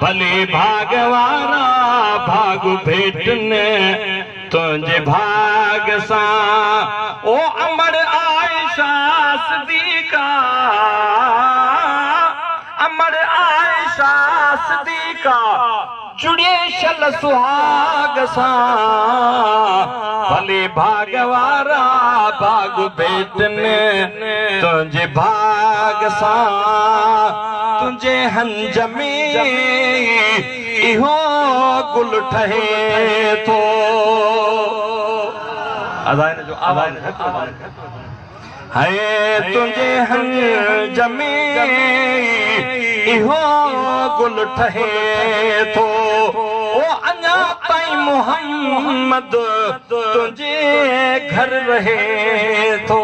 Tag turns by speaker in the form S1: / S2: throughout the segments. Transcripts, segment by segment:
S1: भले भागवारा भाग भेटने तुझे भाग सा ओ अमर आयशा सिद्दीका अमर आयशा सिद्दीका जुड़े शल सुहाग सा भले भागवारा भाग भेटने तुझे भाग सा तुझे हंज में इहो गुल ठहे तो अदान जो आवाज है तुझे हंज में इहो गुल ठहे तो ओ अञा ताईं मोहम्मद तुझे घर रहे तो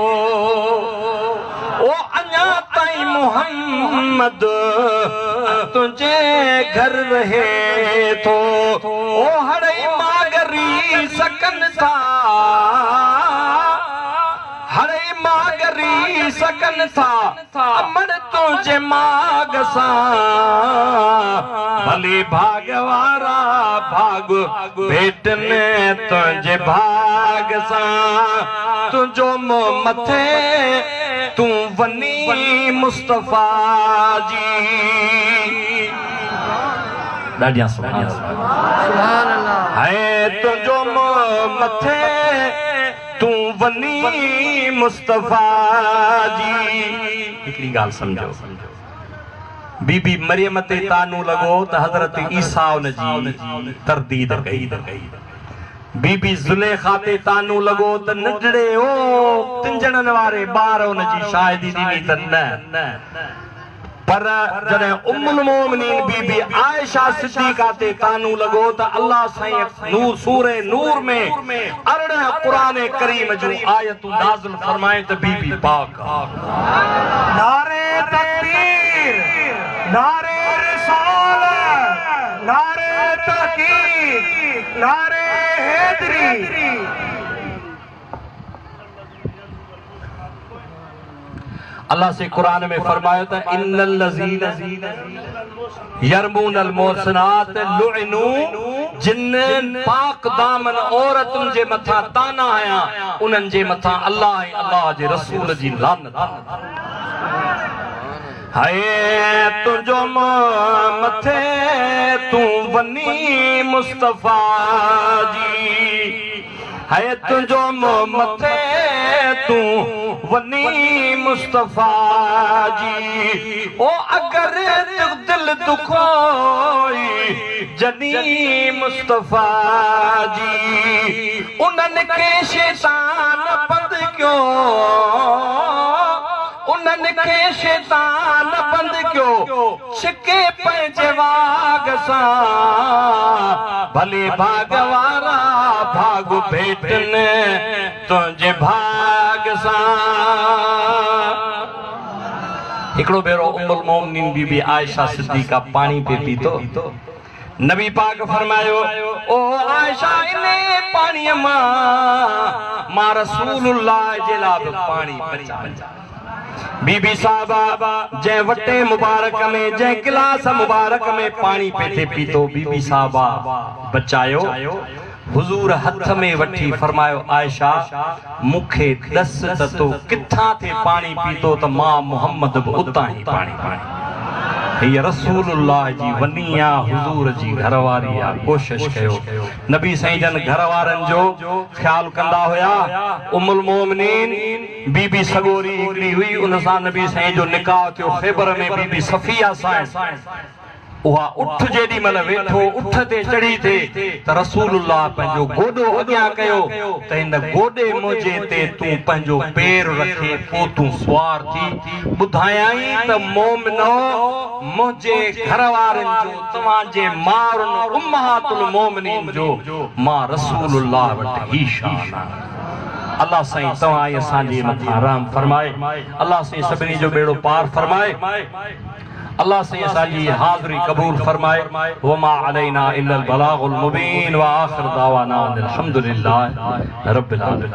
S1: ओ अञा ताईं मोहम्मद तुझे घर रहे तो ओ हड़ई मागरी सकन था हड़ई मागरी सकन था अमर तुझे माग सा भले भागवारा भाग भेटने तुझे भाग सा तुझो मथे तू वनी मुस्तफा जी ॾाढियां सुभान अल्लाह है तुझो मथे तू वनी मुस्तफा जी। हिकिड़ी ॻाल्हि सम्झो बीबी मरियम ते तानू लॻो त हज़रत ईसा उन जी तरदीद कई बीबी ज़ुलेखा ते तानू लॻो त नंढड़े ओ तिंजणनि वारे ॿार उन जी शादी ॾिनी त न पर जॾहिं उम्मुल मोमिनीन बीबी आयशा सिद्दीका ते तानू लॻो त अल्लाह साईं नूर सूरे नूर में 18 क़ुरान करीम जूं आयतूं नाज़िल फरमाए त बीबी पाक
S2: नारे तकबीर नारे रिसालत नारे तहकीक नारे हैदरी।
S1: अल्लाह से कुरान में फरमाया था इन्नल लज़ीना यरमूनल मोहसनात लुइनू जिन पाक दामन औरतुन जे मथा ताना आया उनन जे मथा अल्लाह जे रसूल जी लानत हाय तुझो मथे तू वनी मुस्तफा जी है तुझो मथे तू वनी मुस्तफा जी ओ अगर दिल दुखोई जनी मुस्तफा जी उन्हनि के शैतान बंद क्यों उन्हनि के शैतान बंद क्यों छिके पंहिंजे वाग सां भले भागवारा भाग भेटने तुझे भाग सां। हिकिड़ो भेरो उम्मुल मोमिनीन बीबी आयशा सिद्दीका पानी पे पीतो नबी पाक फरमायो ओ आयशा इने पानी मां रसूलुल्लाह जे लाइ पानी बचा बीबी साहबा जै वटे मुबारक में जै गिलास मुबारक में पानी पेते पीतो बीबी साहबा बचायो हुजूर हथ में वठी फरमायो आयशा मुखे दस त तो किथा थे पानी पीतो त मां मोहम्मद बि उतां ही पानी पानी ये रसूलुल्लाह जी वनिया हुजूर जी घरवारी आ कोशिश कयो नबी साईं जन घरवारन जो ख्याल कंदा होया उम्मुल मोमिनीन बीबी सगोरी हिकड़ी हुई उन सां नबी साईं जो निकाह थियो खैबर में बीबी सफिया सां उहा उठ जेडी मल वेठो उठ ते चढ़ी थे त रसूलुल्लाह पंहिंजो गोडो अॻियां कयो त इन गोडे मुझे ते तू पंहिंजो पैर रखे पो तू सवार थी ॿुधायाई त मोमिनो मुझे घरवारन जो तव्हां जे मारुन उम्महातुल मोमिनीन जो मां रसूलुल्लाह वटि ही शान अल्लाह साईं तव्हां असांजे मथां रहम फरमाए अल्लाह साईं सभिनी जो बेड़ो पार फरमाए अल्लाह से असांजी हाज़िरी कबूल फरमाए वमा अलैना इल्लल बलागुल मुबीन व आखिर दावाना अल्हम्दुलिल्लाह रब्बिल आलमीन।